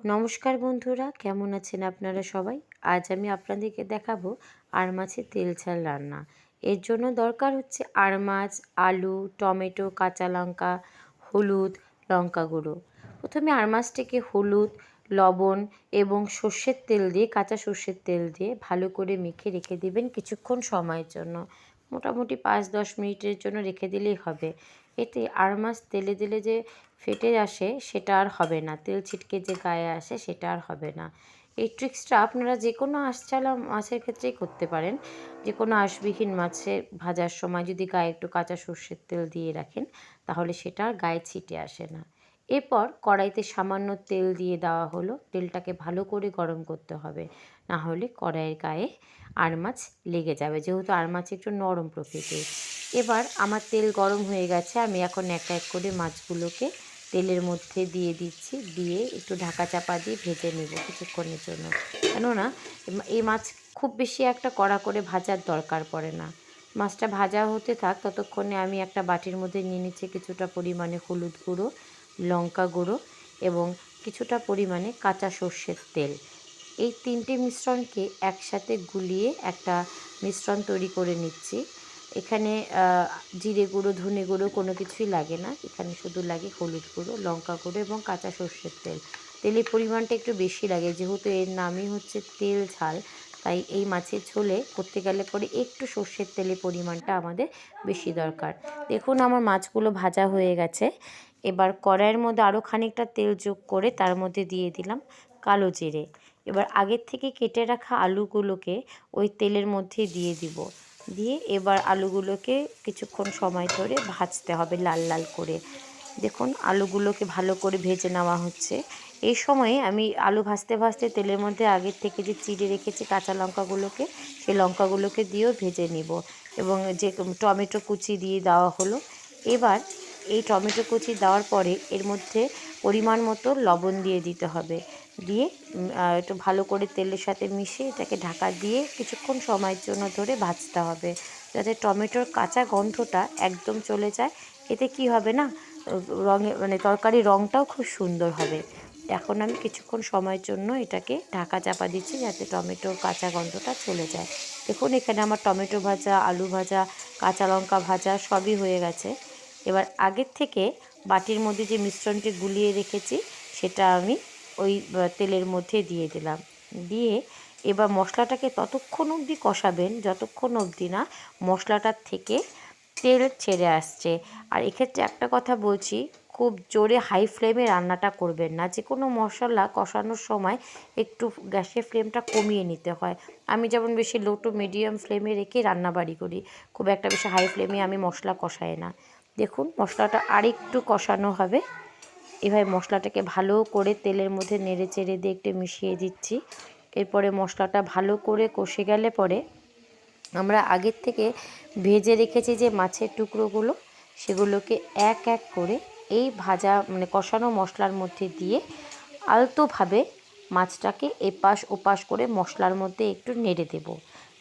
নমস্কার বন্ধুরা, কেমন আছেন আপনারা সবাই? আজ আমি আপনাদেরকে দেখাবো আর মাছের তেল ঝাল রান্না। এর জন্য দরকার হচ্ছে আর মাছ, আলু, টমেটো, কাঁচা লঙ্কা, হলুদ, লঙ্কা গুঁড়ো। প্রথমে আর মাছটিকে হলুদ, লবণ এবং সর্ষের তেল দিয়ে, কাঁচা সর্ষের তেল দিয়ে ভালো করে মেখে রেখে দেবেন কিছুক্ষণ সময়ের জন্য। মোটামুটি 5-10 মিনিটের জন্য রেখে দিলেই হবে। এতে আর মাছ তেলে দিলে যে ফেটে আসে সেটা আর হবে না, তেল ছিটকে যে গায়ে আসে সেটা আর হবে না। এই ট্রিক্সটা আপনারা যে কোনো আঁশচালা মাছের ক্ষেত্রেই করতে পারেন। যে কোনো আঁশবিহীন মাছের ভাজার সময় যদি গায়ে একটু কাঁচা সর্ষের তেল দিয়ে রাখেন তাহলে সেটা আর গায়ে ছিটে আসে না। এরপর কড়াইতে সামান্য তেল দিয়ে দেওয়া হলো। তেলটাকে ভালো করে গরম করতে হবে, না হলে কড়াইয়ের গায়ে আর মাছ লেগে যাবে, যেহেতু আর মাছ একটু নরম প্রকৃতির। এবার আমার তেল গরম হয়ে গেছে, আমি এখন এক এক করে মাছগুলোকে তেলের মধ্যে দিয়ে দিচ্ছি, দিয়ে একটু ঢাকা চাপা দিয়ে ভেজে নেব কিছুক্ষণের জন্য। কেননা এই মাছ খুব বেশি একটা কড়া করে ভাজার দরকার পড়ে না। মাছটা ভাজা হতে থাক, ততক্ষণে আমি একটা বাটির মধ্যে নিয়ে নিচ্ছি কিছুটা পরিমাণে হলুদ গুঁড়ো, লঙ্কা গুঁড়ো এবং কিছুটা পরিমাণে কাঁচা সর্ষের তেল। এই তিনটে মিশ্রণকে একসাথে গুলিয়ে একটা মিশ্রণ তৈরি করে নিচ্ছি। এখানে জিরে গুঁড়ো, ধনে গুঁড়ো কোনো কিছুই লাগে না। এখানে শুধু লাগে হলুদ গুঁড়ো, লঙ্কা গুঁড়ো এবং কাঁচা সর্ষের তেল। তেলের পরিমাণটা একটু বেশি লাগে, যেহেতু এর নামই হচ্ছে তেল ঝাল, তাই এই মাছের ঝোলে করতে গেলে পরে একটু সর্ষের তেলের পরিমাণটা আমাদের বেশি দরকার। দেখুন আমার মাছগুলো ভাজা হয়ে গেছে। এবার কড়াইয়ের মধ্যে আরও খানিকটা তেল যোগ করে তার মধ্যে দিয়ে দিলাম কালো জিরে। এবার আগের থেকে কেটে রাখা আলুগুলোকে ওই তেলের মধ্যে দিয়ে দিব। দিয়ে এবার আলুগুলোকে কিছুক্ষণ সময় ধরে ভাজতে হবে লাল লাল করে। দেখুন আলুগুলোকে ভালো করে ভেজে নেওয়া হচ্ছে। এই সময়ে আমি আলু ভাজতে ভাজতে তেলের মধ্যে আগের থেকে যে চিড়ে রেখেছি কাঁচা লঙ্কাগুলোকে, সেই লঙ্কাগুলোকে দিয়েও ভেজে নিব এবং যে টমেটো কুচি দিয়ে দেওয়া হলো। এবার এই টমেটো কুচি দেওয়ার পরে এর মধ্যে পরিমাণ মতো লবণ দিয়ে দিতে হবে। দিয়ে একটু ভালো করে তেলের সাথে মিশিয়ে এটাকে ঢাকা দিয়ে কিছুক্ষণ সময়ের জন্য ধরে ভাজতে হবে, যাতে টমেটোর কাঁচা গন্ধটা একদম চলে যায়। এতে কি হবে না, রঙে তরকারির রঙটাও খুব সুন্দর হবে। এখন আমি কিছুক্ষণ সময়ের জন্য এটাকে ঢাকা চাপা দিচ্ছি, যাতে টমেটোর কাঁচা গন্ধটা চলে যায়। দেখুন এখানে আমার টমেটো ভাজা, আলু ভাজা, কাঁচা লঙ্কা ভাজা সবই হয়ে গেছে। এবার আগের থেকে বাটির মধ্যে যে মিশ্রণটি গুলিয়ে রেখেছি সেটা আমি ওই তেলের মধ্যে দিয়ে দিলাম। দিয়ে এবার মশলাটাকে ততক্ষণ অবধি কষাবেন যতক্ষণ অবধি না মশলাটার থেকে তেল ছেড়ে আসছে। আর এক্ষেত্রে একটা কথা বলছি, খুব জোরে হাই ফ্লেমে রান্নাটা করবেন না। যে কোনো মশলা কষানোর সময় একটু গ্যাসের ফ্লেমটা কমিয়ে নিতে হয়। আমি যেমন বেশি লো টু মিডিয়াম ফ্লেমে রেখে রান্নাবাড়ি করি, খুব একটা বেশি হাই ফ্লেমে আমি মশলা কষাই না। দেখুন মশলাটা আরেকটু কষানো হবে। এভাবে মশলাটাকে ভালো করে তেলের মধ্যে নেড়ে চেড়ে দিয়ে একটু মিশিয়ে দিচ্ছি। এরপরে মশলাটা ভালো করে কষে গেলে পরে আমরা আগের থেকে ভেজে রেখেছি যে মাছের টুকরোগুলো, সেগুলোকে এক এক করে এই ভাজা কষানো মশলার মধ্যে দিয়ে আলতোভাবে মাছটাকে এপাশ ওপাশ করে মশলার মধ্যে একটু নেড়ে দেব।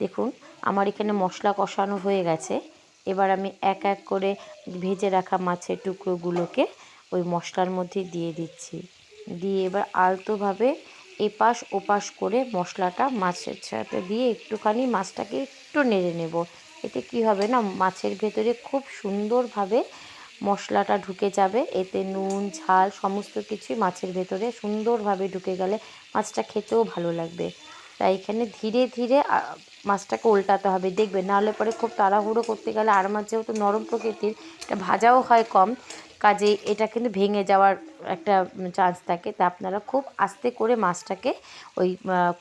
দেখুন আমার এখানে মশলা কষানো হয়ে গেছে। এবার আমি এক এক করে ভেজে রাখা মাছের টুকরোগুলোকে ওই মশলার মধ্যে দিয়ে দিচ্ছি। দিয়ে এবার আলতোভাবে এপাশ ওপাশ করে মশলাটা মাছের সাথে দিয়ে একটুখানি মাছটাকে একটু নেড়ে নেব। এতে কি হবে না, মাছের ভেতরে খুব সুন্দরভাবে মশলাটা ঢুকে যাবে। এতে নুন ঝাল সমস্ত কিছুই মাছের ভেতরে সুন্দরভাবে ঢুকে গেলে মাছটা খেতেও ভালো লাগবে। তাই এখানে ধীরে ধীরে মাছটাকে উল্টাতে হবে, দেখবেন নাহলে পরে খুব তাড়াহুড়ো করতে গেলে আর মাছ যেহেতু নরম প্রকৃতির, এটা ভাজাও হয় কম, কাজেই এটা কিন্তু ভেঙে যাওয়ার একটা চান্স থাকে। তা আপনারা খুব আস্তে করে মাছটাকে ওই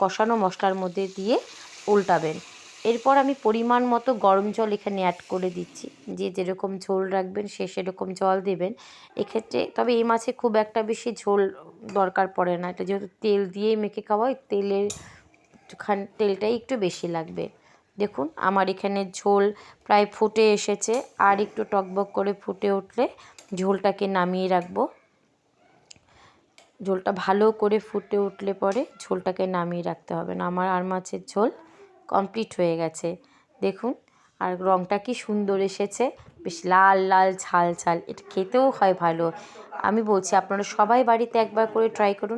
কষানো মশলার মধ্যে দিয়ে উল্টাবেন। এরপর আমি পরিমাণ মতো গরম জল এখানে অ্যাড করে দিচ্ছি। যে যেরকম ঝোল রাখবেন সে সেরকম জল দেবেন এক্ষেত্রে। তবে এই মাছে খুব একটা বেশি ঝোল দরকার পড়ে না, এটা যেহেতু তেল দিয়েই মেখে খাওয়া হয়, তেলটাই একটু বেশি লাগবে। দেখুন আমার এখানে ঝোল প্রায় ফুটে এসেছে, আর একটু টকবক করে ফুটে উঠলে ঝোলটাকে নামিয়ে রাখবো। ঝোলটা ভালো করে ফুটে উঠলে পরে ঝোলটাকে নামিয়ে রাখতে হবে না। আমার আর মাছের ঝোল কমপ্লিট হয়ে গেছে। দেখুন আর রঙটা কি সুন্দর এসেছে, বেশ লাল লাল ঝাল ঝাল, এটা খেতেও হয় ভালো। আমি বলছি আপনারা সবাই বাড়িতে একবার করে ট্রাই করুন।